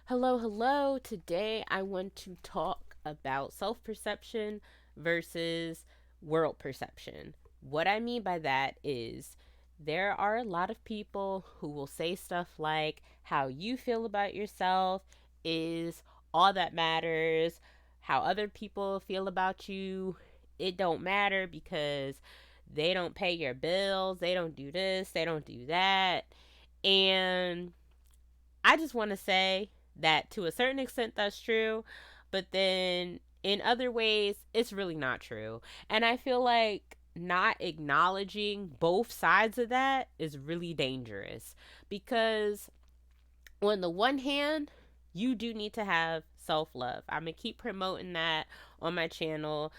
Hello, hello. Today I want to talk about self perception versus world perception. What I mean by that is there are a lot of people who will say stuff like how you feel about yourself is all that matters, how other people feel about you, it don't matter because they don't pay your bills, they don't do this, they don't do that. And I just want to say that to a certain extent that's true, but then in other ways it's really not true. And I feel like not acknowledging both sides of that is really dangerous because on the one hand, you do need to have self-love. I'm going to keep promoting that on my channel.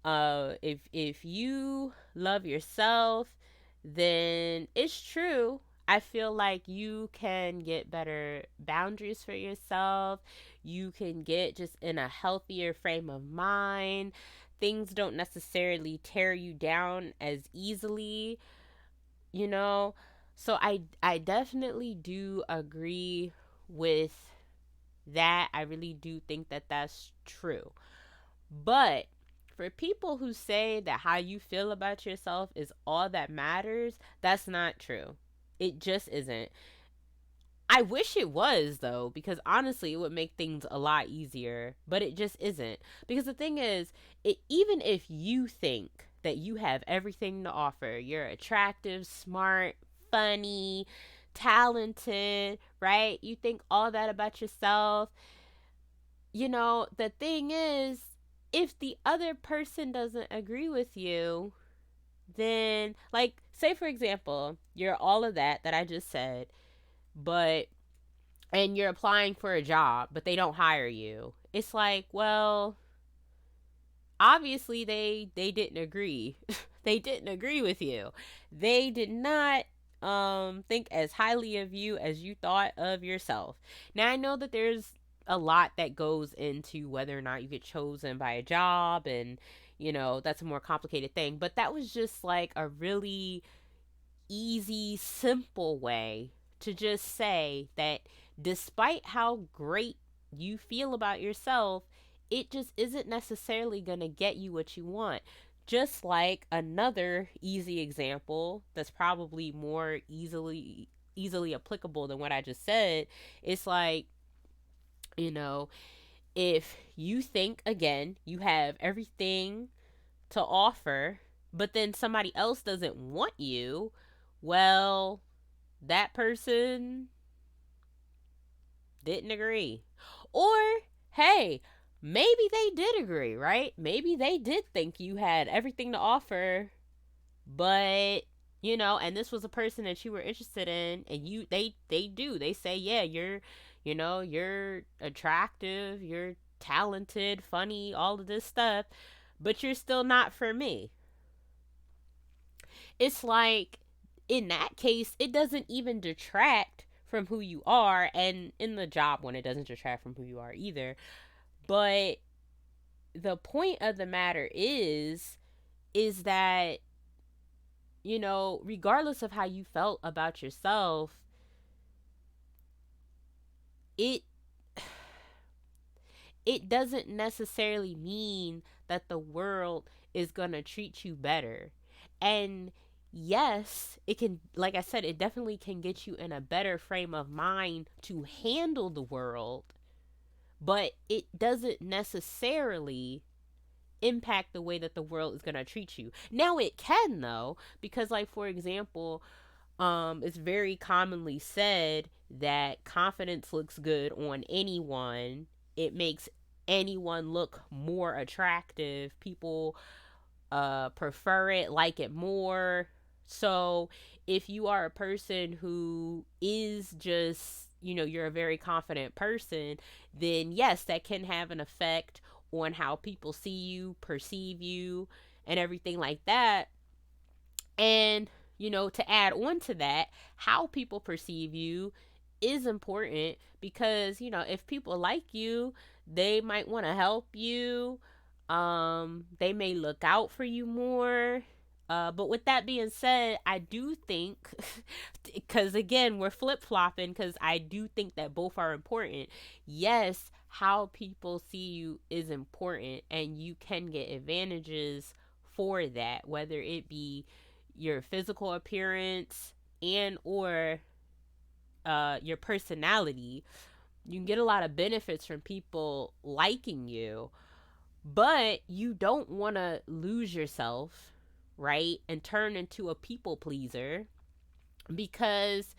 If you love yourself, then it's true. I feel like you can get better boundaries for yourself. You can get just in a healthier frame of mind. Things don't necessarily tear you down as easily, you know. So I definitely do agree with that. I really do think that that's true. But for people who say that how you feel about yourself is all that matters, that's not true. It just isn't. I wish it was though, because honestly, it would make things a lot easier, but it just isn't. Because the thing is, even if you think that you have everything to offer, you're attractive, smart, funny, talented, right? You think all that about yourself. The thing is, if the other person doesn't agree with you, then, like, say for example, you're all of that I just said, but and you're applying for a job, but they don't hire you. It's like, well, obviously they didn't agree. They didn't agree with you. They did not think as highly of you as you thought of yourself. Now I know that there's a lot that goes into whether or not you get chosen by a job, and that's a more complicated thing, but that was just like a really easy, simple way to just say that despite how great you feel about yourself, it just isn't necessarily going to get you what you want. Just like another easy example that's probably more easily applicable than what I just said, it's like, you know, if you think again you have everything to offer, but then somebody else doesn't want you, well, that person didn't agree. Or, hey, maybe they did agree, right? Maybe they did think you had everything to offer, but and this was a person that you were interested in, and they say, yeah, you're attractive, you're talented, funny, all of this stuff, but you're still not for me. It's like, in that case, it doesn't even detract from who you are, and in the job one, it doesn't detract from who you are either. But the point of the matter is that regardless of how you felt about yourself, it it doesn't necessarily mean that the world is going to treat you better. And yes, it can, like I said, it definitely can get you in a better frame of mind to handle the world, but it doesn't necessarily impact the way that the world is going to treat you. Now it can though, because like for example, it's very commonly said that confidence looks good on anyone. It makes anyone look more attractive. People prefer it, like it more. So if you are a person who is just, you're a very confident person, then yes, that can have an effect on how people see you, perceive you, and everything like that. And, to add on to that, how people perceive you is important because, if people like you, they might want to help you. They may look out for you more. But with that being said, I do think, because again, we're flip flopping, because I do think that both are important. Yes, how people see you is important, and you can get advantages for that, whether it be your physical appearance and or your personality. You can get a lot of benefits from people liking you, but you don't want to lose yourself, right? And turn into a people pleaser because,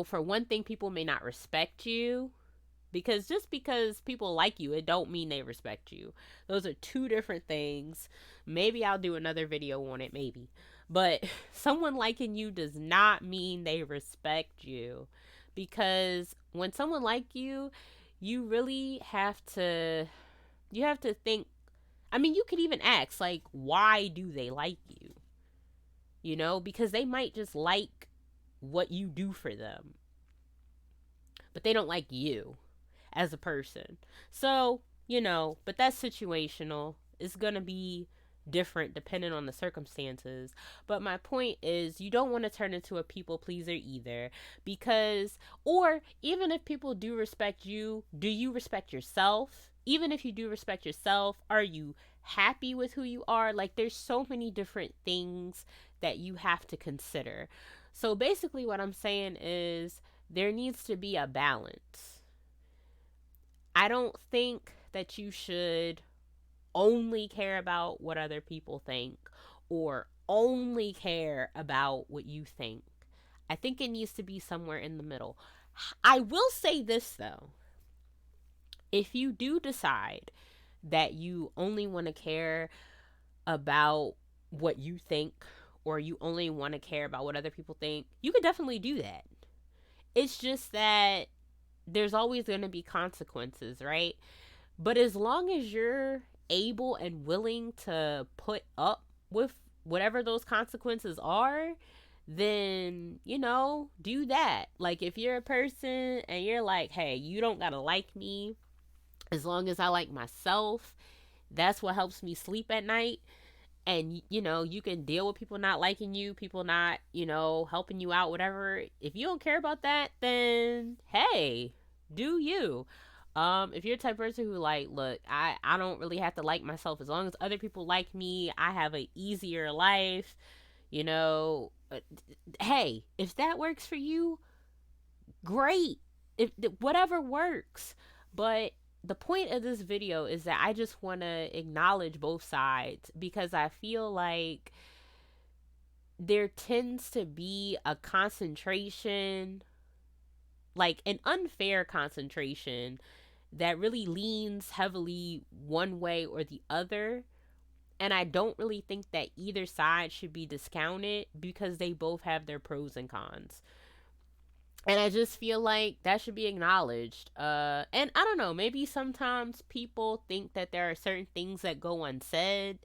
for one thing, people may not respect you, because just because people like you, it don't mean they respect you. Those are two different things. Maybe I'll do another video on it, maybe. But someone liking you does not mean they respect you, because when someone like you really have to think. I mean, you could even ask, like, why do they like you? Because they might just like what you do for them, but they don't like you as a person. So, but that's situational. It's going to be different depending on the circumstances. But my point is, you don't want to turn into a people pleaser either, because, or even if people do respect you, do you respect yourself? Even if you do respect yourself, are you happy with who you are? Like, there's so many different things that you have to consider. So basically, what I'm saying is there needs to be a balance. I don't think that you should only care about what other people think or only care about what you think. I think it needs to be somewhere in the middle. I will say this though. If you do decide that you only want to care about what you think, or you only want to care about what other people think, you could definitely do that. It's just that there's always going to be consequences, right? But as long as you're able and willing to put up with whatever those consequences are, then, do that. Like, if you're a person and you're like, hey, you don't got to like me, as long as I like myself, that's what helps me sleep at night. And, you can deal with people not liking you, people not, helping you out, whatever. If you don't care about that, then hey, do you. If you're the type of person who, like, look, I don't really have to like myself, as long as other people like me, I have an easier life, you know hey, if that works for you, great. If whatever works. But the point of this video is that I just want to acknowledge both sides, because I feel like there tends to be a concentration, like an unfair concentration, that really leans heavily one way or the other. And I don't really think that either side should be discounted, because they both have their pros and cons. And I just feel like that should be acknowledged. And I don't know, maybe sometimes people think that there are certain things that go unsaid.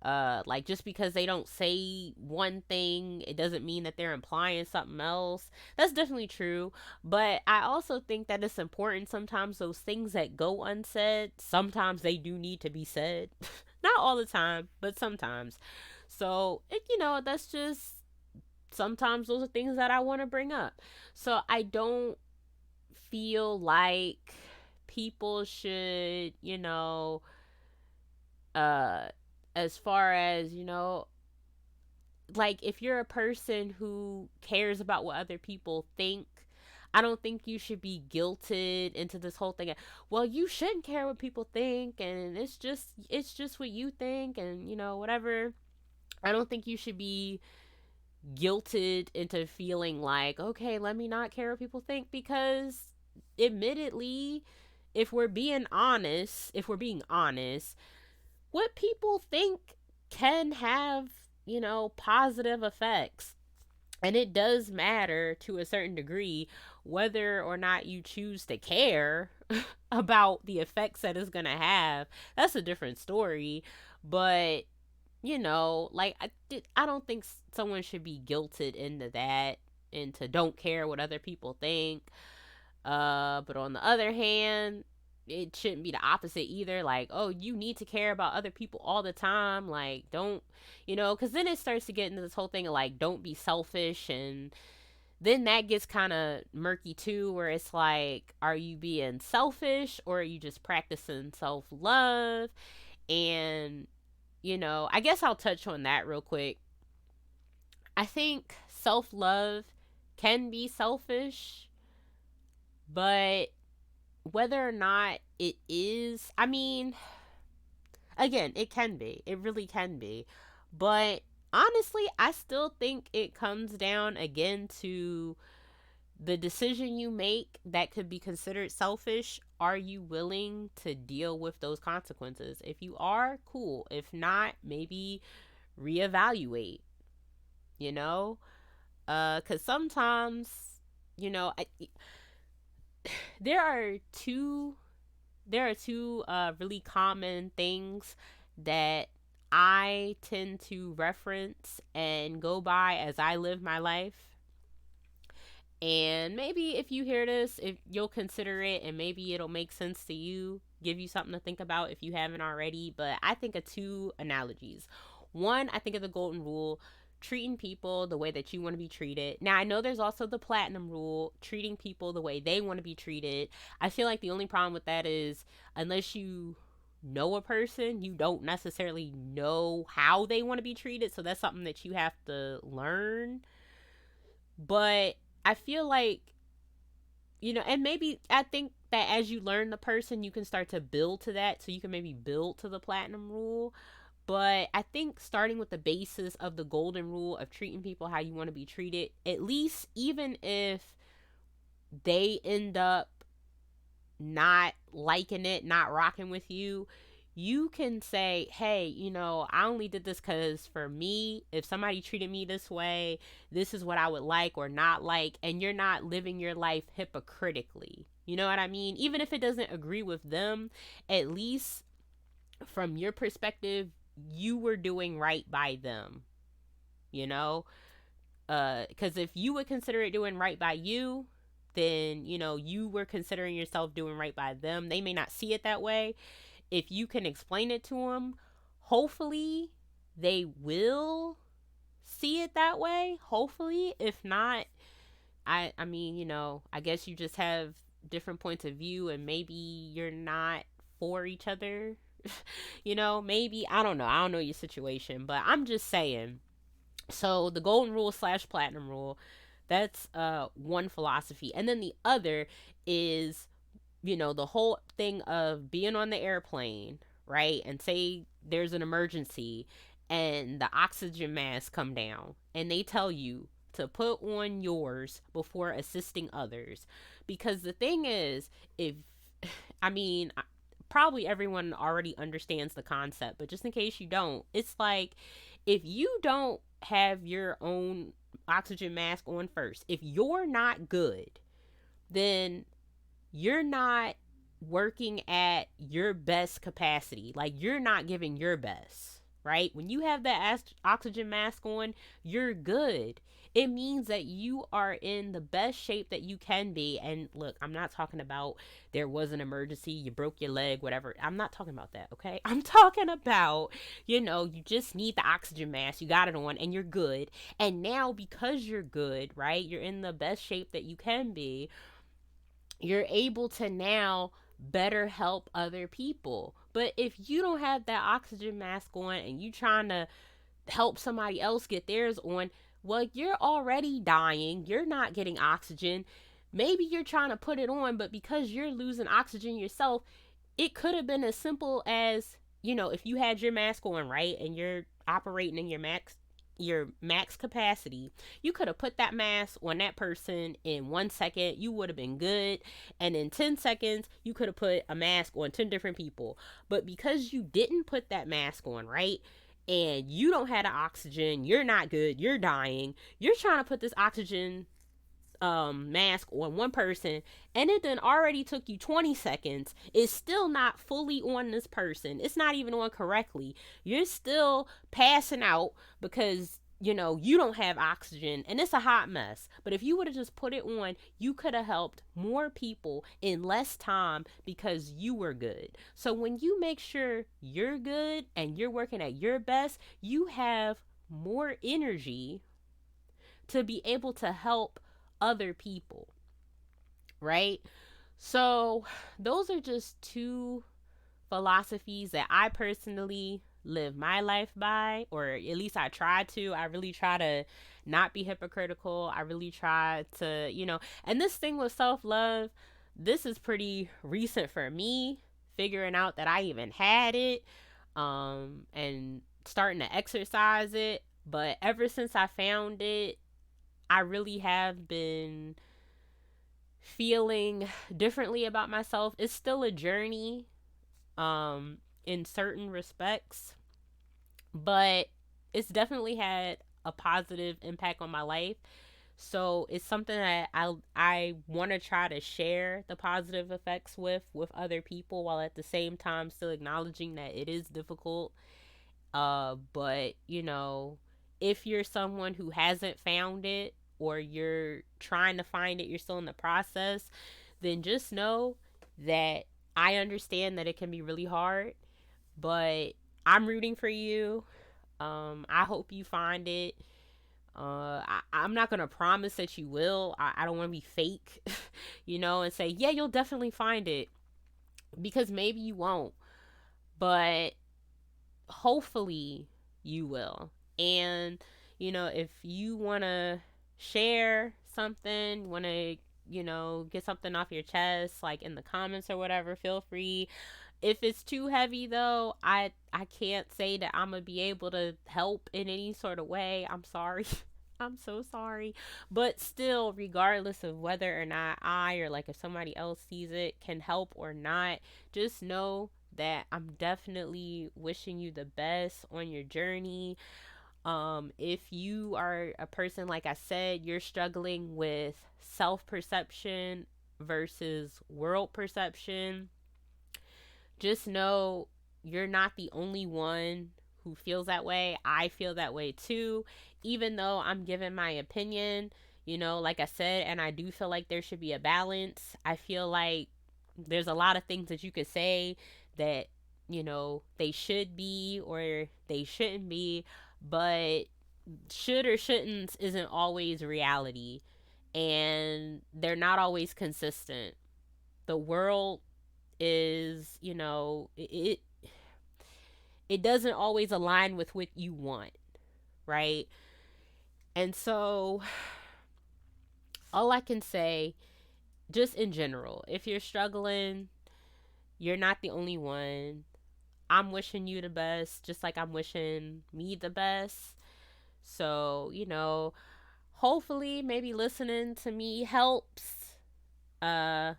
Like, just because they don't say one thing, it doesn't mean that they're implying something else. That's definitely true. But I also think that it's important sometimes those things that go unsaid, sometimes they do need to be said. Not all the time, but sometimes. So, that's just, sometimes those are things that I want to bring up. So I don't feel like people should, uh, as far as, like, if you're a person who cares about what other people think, I don't think you should be guilted into this whole thing. Well, you shouldn't care what people think, and it's just what you think, and whatever. I don't think you should be guilted into feeling like, okay, let me not care what people think, because admittedly, if we're being honest, what people think can have, positive effects. And it does matter to a certain degree whether or not you choose to care about the effects that it's going to have. That's a different story. But, like, I don't think someone should be guilted into that, into don't care what other people think. But on the other hand, it shouldn't be the opposite either. Like, oh, you need to care about other people all the time. Like, don't, because then it starts to get into this whole thing of like, don't be selfish. And then that gets kind of murky too, where it's like, are you being selfish or are you just practicing self love? And, I guess I'll touch on that real quick. I think self love can be selfish, but whether or not it is, I mean, again, it can be. It really can be. But honestly, I still think it comes down again to the decision you make that could be considered selfish. Are you willing to deal with those consequences? If you are, cool. If not, maybe reevaluate, you know? Because sometimes, you know, I, there are two really common things that I tend to reference and go by as I live my life. And maybe if you hear this, if you'll consider it and maybe it'll make sense to you, give you something to think about if you haven't already. But I think of two analogies. One, I think of the golden rule, treating people the way that you want to be treated. Now, I know there's also the platinum rule, treating people the way they want to be treated. I feel like the only problem with that is unless you know a person, you don't necessarily know how they want to be treated. So that's something that you have to learn. But I feel like, and maybe I think that as you learn the person, you can start to build to that. So you can maybe build to the platinum rule. But I think starting with the basis of the golden rule of treating people how you want to be treated, at least even if they end up not liking it, not rocking with you, you can say, hey, I only did this because for me, if somebody treated me this way, this is what I would like or not like. And you're not living your life hypocritically. You know what I mean? Even if it doesn't agree with them, at least from your perspective, you were doing right by them. Because if you would consider it doing right by you, then, you were considering yourself doing right by them. They may not see it that way. If you can explain it to them, hopefully they will see it that way. Hopefully. If not, I mean, I guess you just have different points of view and maybe you're not for each other. Maybe, I don't know your situation, but I'm just saying. So the golden rule / platinum rule, that's one philosophy. And then the other is, the whole thing of being on the airplane, right? And say there's an emergency and the oxygen masks come down and they tell you to put on yours before assisting others. Because the thing is, if, I mean, probably everyone already understands the concept, but just in case you don't, it's like if you don't have your own oxygen mask on first, if you're not good, then you're not working at your best capacity. Like, you're not giving your best, right? When you have that oxygen mask on, you're good. It means that you are in the best shape that you can be. And look, I'm not talking about there was an emergency, you broke your leg, whatever. I'm not talking about that, okay? I'm talking about, you just need the oxygen mask. You got it on and you're good. And now because you're good, right? You're in the best shape that you can be. You're able to now better help other people. But if you don't have that oxygen mask on and you trying to help somebody else get theirs on, well, you're already dying. You're not getting oxygen. Maybe you're trying to put it on, but because you're losing oxygen yourself, it could have been as simple as, if you had your mask on, right, and you're operating in your max capacity, you could have put that mask on that person in 1 second. You would have been good. And in 10 seconds, you could have put a mask on 10 different people. But because you didn't put that mask on, right, and you don't have the oxygen, you're not good, you're dying, you're trying to put this oxygen mask on one person, and it then already took you 20 seconds. It's still not fully on this person. It's not even on correctly. You're still passing out because you don't have oxygen and it's a hot mess. But if you would have just put it on, you could have helped more people in less time because you were good. So when you make sure you're good and you're working at your best, you have more energy to be able to help other people, right? So those are just two philosophies that I personally live my life by, or at least I try to. I really try to not be hypocritical. I really try to, and this thing with self love, this is pretty recent for me, figuring out that I even had it, and starting to exercise it. But ever since I found it, I really have been feeling differently about myself. It's still a journey, in certain respects, but it's definitely had a positive impact on my life. So it's something that I want to try to share the positive effects with other people, while at the same time still acknowledging that it is difficult. But if you're someone who hasn't found it, or you're trying to find it, you're still in the process, then just know that I understand that it can be really hard, but I'm rooting for you. I hope you find it. I'm not gonna promise that you will. I don't want to be fake, and say, yeah, you'll definitely find it, because maybe you won't, but hopefully you will. And if you want to share something, want to get something off your chest, like in the comments or whatever, feel free. If it's too heavy though, I can't say that I'm gonna be able to help in any sort of way. I'm sorry. I'm so sorry. But still, regardless of whether or not I, or like if somebody else sees it, can help or not, just know that I'm definitely wishing you the best on your journey. If you are a person, like I said, you're struggling with self perception versus world perception, just know you're not the only one who feels that way. I feel that way too. Even though I'm giving my opinion, like I said, and I do feel like there should be a balance. I feel like there's a lot of things that you could say that, they should be or they shouldn't be, but should or shouldn't isn't always reality. And they're not always consistent. The world is, it doesn't always align with what you want, right? And so all I can say, just in general, if you're struggling, you're not the only one. I'm wishing you the best, just like I'm wishing me the best. So, hopefully maybe listening to me helps. I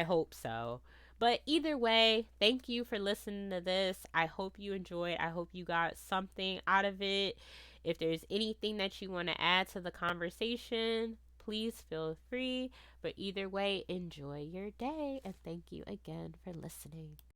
hope so. But either way, thank you for listening to this. I hope you enjoyed. I hope you got something out of it. If there's anything that you want to add to the conversation, please feel free. But either way, enjoy your day. And thank you again for listening.